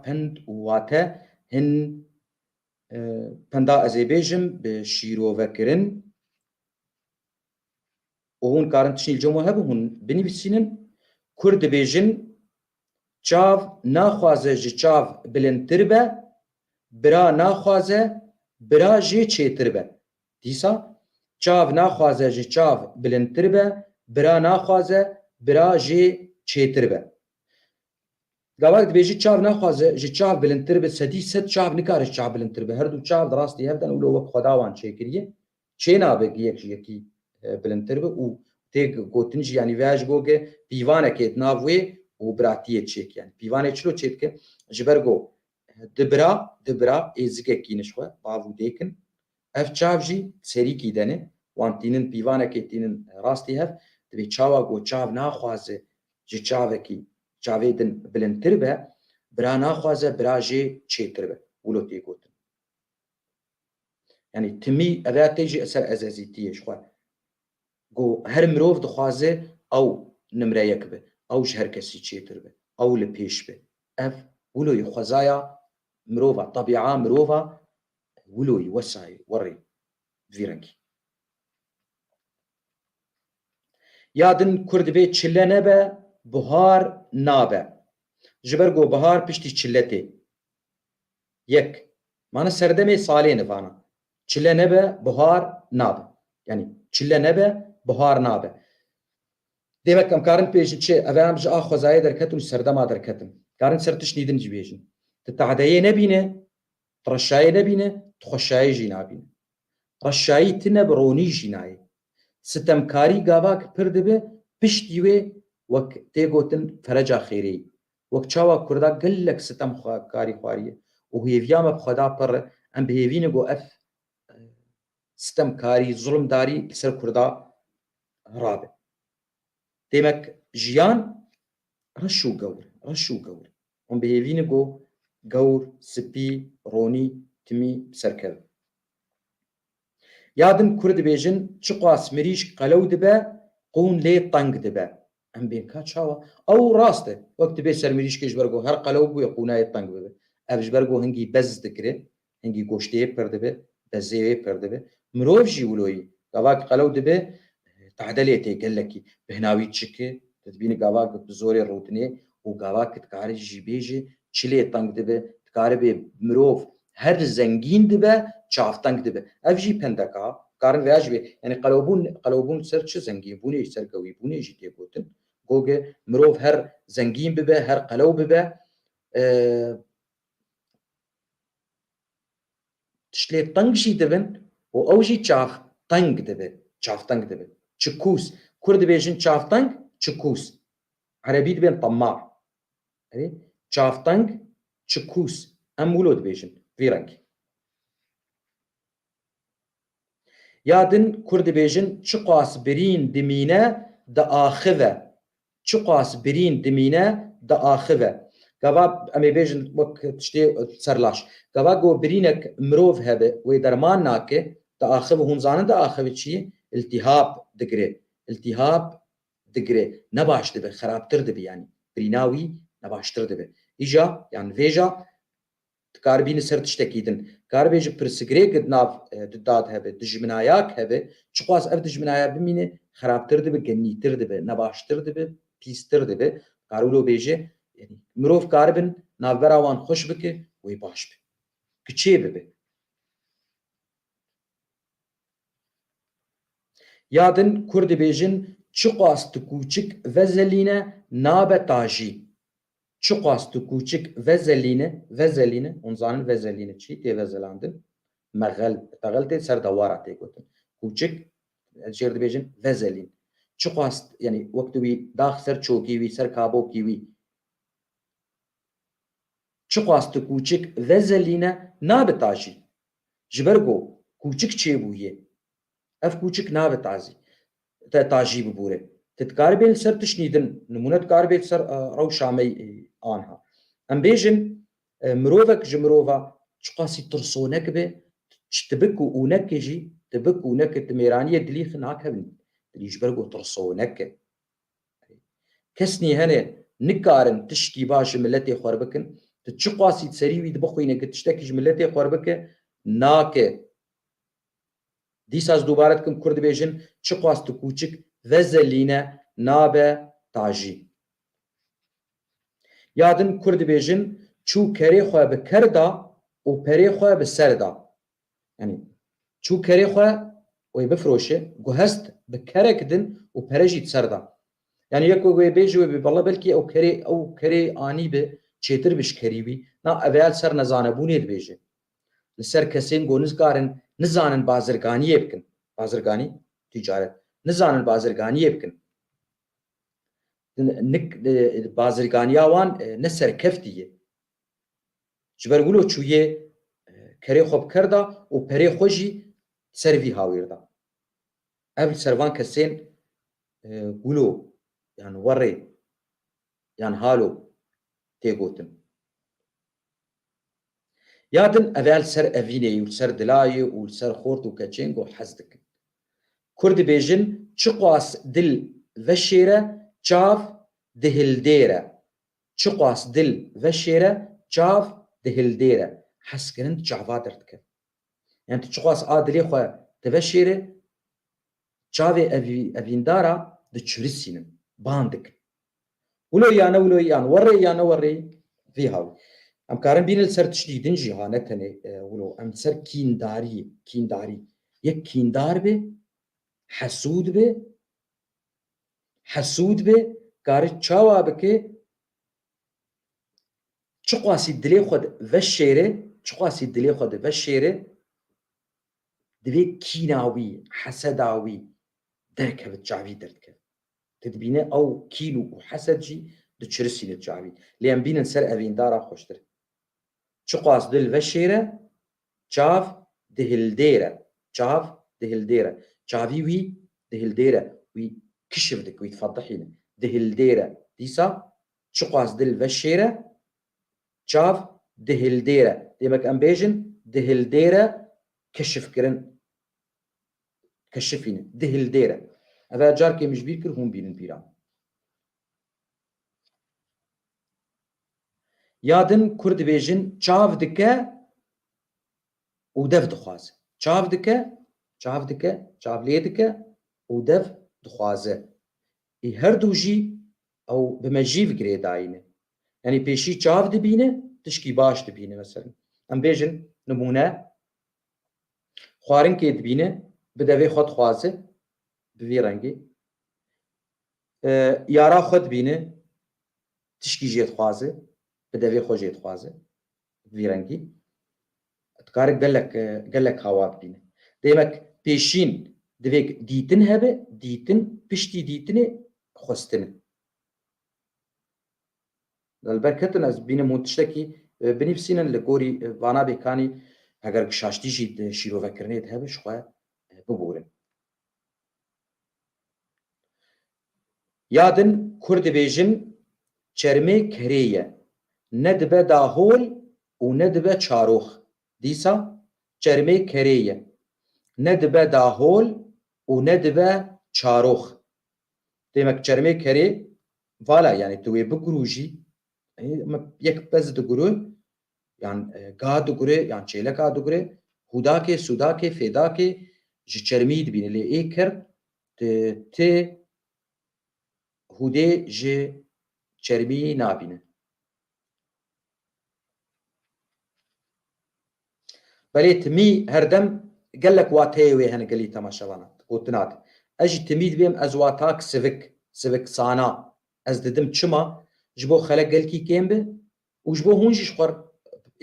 پند واتە هن پندا ئەزێ بێژم بە شیرۆڤەکردن و hûn karin tiştî li hebu hûn binivîsînin Kur dibêjin çav naxwaze ji çav bilindtir be, bira naxwaze bira jê çêtir be. Dîsa çav naxwaze ji çav bilindtir be, bira naxwaze bira jê çêtir be. Gavak dibêjî çav naxwaze ji çav bilindtir be, sedî sed çav nikare ji çav bilindtir be. Her du çav di rastî hevdan û wek xweda wan çêkiriye çê nabe yek ji yekî bilindtir be û tê gotin jî yanî veya ji bo ge pîvanekê di nav wê û biratiyê çêk yani. Pîvanê çilo çê dike ji ber got dibira êzikekî nişxwe bav û dêkin. Ev çav jî serîkî denê wan tînin pîvanekê tînin rastî hev dibê çawa got çav naxwaze ji çavekî çavê din bilindtir be, bira naxwaze bira jê çêtir be. Wilo tê gotin. Yani timî ev tê jî eser ezezîtiyê ji xwe. Got her mirov dixwaze ew nimreyek be, ew ji her kesî çêtir be, ew li pêş be. Ev wiloyê xwezaya mirova, tebîa mirova wiloyê wesayê werê vî rengî. Ya din Kur dibê çile nebe, bihar nabe. Ji ber got bihar piştî çile tê. Yek, mane serdemê salê nivana. Çile nebe, bihar nabe. Yani çile nebe, bihar nabe. Demek em karin pêjin çê ev em ji a xwezayê derketin û serdema derketin. Karin ser tişt nîdin jî bêjin. Ti tehdeyê nebîne, ti reşayê nebîne, ti xweşayî jî nabîne. Reşayî tune bi ronî jî nayê. Sitemkarî gavak pir dibe, piştî wê wek tê gotin fereca xêreyî. Wek çawa Kurda gelek sitemkarî xwariye û hêviya me bi xweda pir e. Em bihêvîne got ev sitemkarî, zulmdarî li ser Kurda rabe. Demek jiyan reş û gewr, reş û gewr. Hûn bihêvîne got gewr, spî, ronî, timî serkevin. Ya din Kur dibêjin çi qas mirîş qelew dibe, qûn lê teng dibe. Em bên ka çawa? Ew rast e. Wek dibe ser mirîşkê ji ber got her qelew bûye qûnayê teng bibe. Ev ji ber got hingî bez dikire, hingî goştiyê pir dibe, bezê wê pir dibe. Mirov jî wiloyî gavak qelew dibe, tehdelê tê gelekî bihinawî çike, dibînî gavak bi zorê rûtinê û gavak dikarî jî bêje çilê teng dibe, dikarî bê mirov her zengîn dibe, çavteng dibe. Ev jî pendeka karin veya jî bê yani qelewbûn ser çi zengînbûnê ser gewîbûnê jî tê gotin. Goge mirov her zengîn bibe, her qelew bibe, tiştê teng jî dibin û ew jî çavteng dibe, çavteng dibe. Çikûs, Kur dibêjin çavteng, çikûs. Erebî dibên temar. Çavteng, çikûs. Em wilo dibêjin vî rengî. Ya din Kur dibêjin çi qas birîn dimîne di axive. Çi qas birîn dimîne di axive. Gava em ê bêjin wek tiştê serlaş. Gava got birînek mirov hebe wê derman nake di axive hûn zanin di axive çi ye? İltihab digire. İltihab digire. Ne baş dibe, xerabtir dibe yani. Birîna wî ne baştir dibe. Îja yani vêja dikar bînî ser tiştekî din. Karibêje pirsgirêk di nav di dad hebe, dijminayak hebe, çi qas ev dijminaya bimîne xerabtir dibe, genîtir dibe, ne baştir dibe, pîstir dibe. Kar wilo bêje yani mirov karibin navbera wan xweş bike wê baş be. Kiçê bibe. Ya din Kur dibêjin çi qas tu kûçik vezelîne nabe tajî. Çi qas tu kûçik vezelîne, hûn zanin vezelîne çi tê vezelandin? Meğel tê ser dewara tê gotin. Kûçik jêr dibêjin vezelîn. Çi qas yani wek tu wî dax ser çokî wî, ser kabokî wî. Çi qas tu kûçik vezelîne nabe tajî. Ji ber got kûçik çêbûye. Ev kûçik nabe tajî bibûre. Ti dikaribê li ser tişt nîdin, nimûne dikaribê li ser rewşa me anha. Em bêjin mirovek ji mirova çi qasî tirsonek be, tibik û ûnekê jî tibik û nekê di mêraniyê dilî xwe nakevin. Dilî ji ber got tirsonek e. Kesnî hene nikarin tiştî baş ji milletê xwe bikin, چ قاسی سری وید بخوینه که تشتکیش ملتی خوار بکه ناکه دیس از دوباره کم کرد بیجن چ قاست کوچک و زلینه نابه تاجی یادن کرد بیجن چو کری خواه بکردا و پری خواه بسردا یعنی چو کری خواه و بفروشه گو هست بکره کدن و پرجید سردا یعنی یکو گوی بیجو بی بالله بلکی او کری آنی به چیتر بش کری بی نا اول سر نزانه بونید بیجه لسر کسین گو نزگارن نزانن بازرگانیه بکن بازرگانی تجارت نزانن بازرگانیه بکن نک بازرگانی آوان نسر کفتیه جبرگولو چویه کری خوب کرده و پری خوشی سروی هاویرده اول سروان کسین گولو يعني وري يعني هالو تيغوتن يادن أذال سر أفيني وسر دلاي وسر خورت وكاتشينغ وحزدك كرد بيجن تشقواس دل وشيرة جاف دهلديرة تشقواس دل وشيرة جاف دهلديرة حسكنن جافادرتك يعني تشقواس آدلي خوا تفشيرة جافي أفيندارا دتشرسينن باندك ولو يعني وري يعني وري فيها ام كارن بين السر تشديدن جهانتني ولو ام سر كينداري يك كيندار به حسود به كار تشاوا بك تشقاسي دلي خد وشيره دبي كيناوي حسداوي دركه بتجعبي دركه تدبينه او كيلو وحسد جي دتشرسي للجعبي لان بين سر ابين دارا خوشتر تشقاس دل وشيره جاف دهلديره جافي وي دهلديره وي كشفتك وي تفضحينه دهلديره ديسا تشقاس دل وشيره جاف دهلديره ديمك امبيجن دهلديره كشف كرن كشفينه دهلديره هذا جار كي مش بيكر هم بين بيران يادن كرد بيجن چاو دكه ودف دخوازه چاو ليه دكه ودف دخوازه اي هر دوجي او بمجيف جري داينه يعني بيشي چاو دبينه تشكي باش دبينه مثلا ام بيجن نمونه خوارن كي دبينه بدوي خود خوازه بوي رنگي يارا خود بينه تشكي جيت خوازه بدوي خو جيت خوازه بوي رنگي تكارك قال لك هواب بينه ديمك بيشين دويك ديتن هبه ديتن بشتي ديتنه خوستنه البركتن از بينه منتشتكي بنفسينا لقوري وانا بكاني اگر شاشتي جيد شيرو فكرنيت هبه شخوا ببورن يادن كرد بيجن چرمي كريه ندبه داهول و ندبه چاروخ ديسا چرمي كريه ندبه داهول و ندبه چاروخ ديمك چرمي كري فالا يعني توي بگروجي يك بز دگرو يعني قا دگره يعني چيله قا دگره هوداكي سوداكي فيداكي جي چرميد بين اللي ايكر تي هوده جي چرمي نابينه بلي تمي هردم قال لك واتيوي هنا قال لي تماشاوانات قلتنات اجي تميد بيم ازواتاك سيفيك سانا از ددم چما جبو خلق قال كي كيمبه وجبو هونجي شخر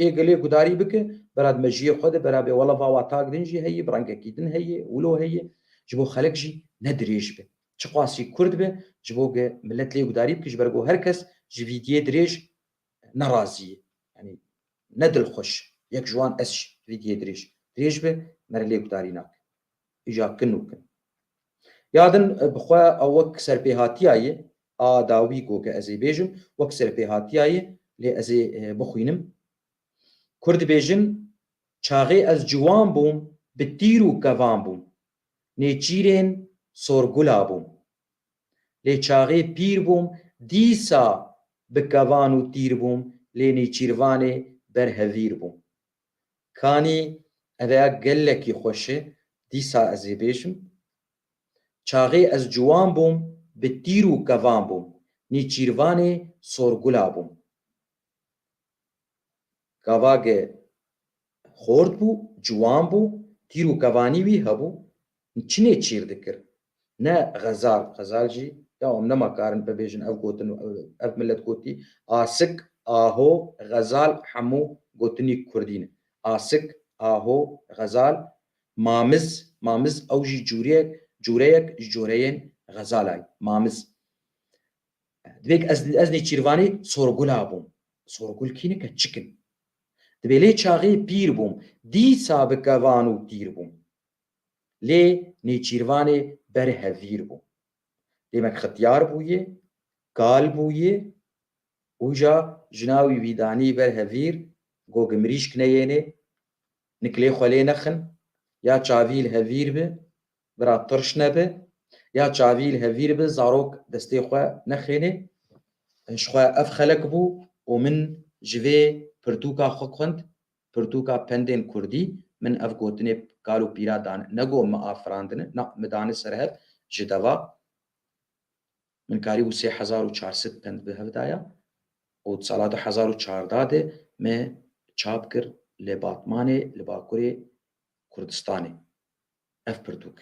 اي قال لي قداري بك براد مجيه خد برابي والله فواتاك دنجي هي برانكا كيدن هي ولو هي جبو خلق جي ندريش به چقاسي كرد به جبو ملت لي قداري بك جبرغو هركس جي فيديو دريش نرازي يعني ندل خوش يك جوان اسش فيديو دريش به مرلي قداريناك اجا كنوكن يادن بخوا او وك سربيهاتياي داوي كوكا ازي بيجم وك سربيهاتياي لي ازي بخوينم كرد بيجن چاغي از جوان بوم بتيرو كوان بوم نيچيرين سورگولا بوم لي چاغي پير بوم ديسا بكوانو تير بوم لێ نێچیروانێ بەرهەڤیر بووم کانی ئەvەیە gelekî xweş e dîsa ez ê bêjim çaxê ez ciwan bûm bi tîr û kevan bûm nêçîrvanê sorgula bûm gavagê xort bû ciwan bû tîr û kevanî wî hebû çi nêçîr dikir ne xezal jî ya em nemakarin bibêjin ev gotin û ev millet gotî asik aho xezal hemû gotinî kurdî ne asik aho xezal mamiz ew jî cûreyek ji cûreyên xezalay mamiz divê ez nêçîrvanî sorgula bûm sorgul kînike çikin divê lê çaxê pîr bûm dîsa bi kevan û tîr bûm lê nêçîrvanê berhevîr bûm demek xetyar bûye kal bûye û ja ji navî vîdanî berhevîr got mirîşk neyêne nikilê xwe lê nexin ya çavî li hevîr bi bira tirş nebe ya çavî li hevîr bi zarok destê xwe nexêne ji xwe ev xelek bû û min ji vê pirtûka xwe xwend pirtûka pendên kurdî min ev gotinê kal û pîra dane negot me afirandine na me dane ser hev ji deva min karîbû 3400 pend bi hev daya û sala 2014 de me çap kir li Batmanê li Bakurê Kurdistanê ev pirtûk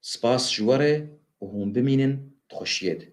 spas ji we re û hûn bimînin dixweşiyê de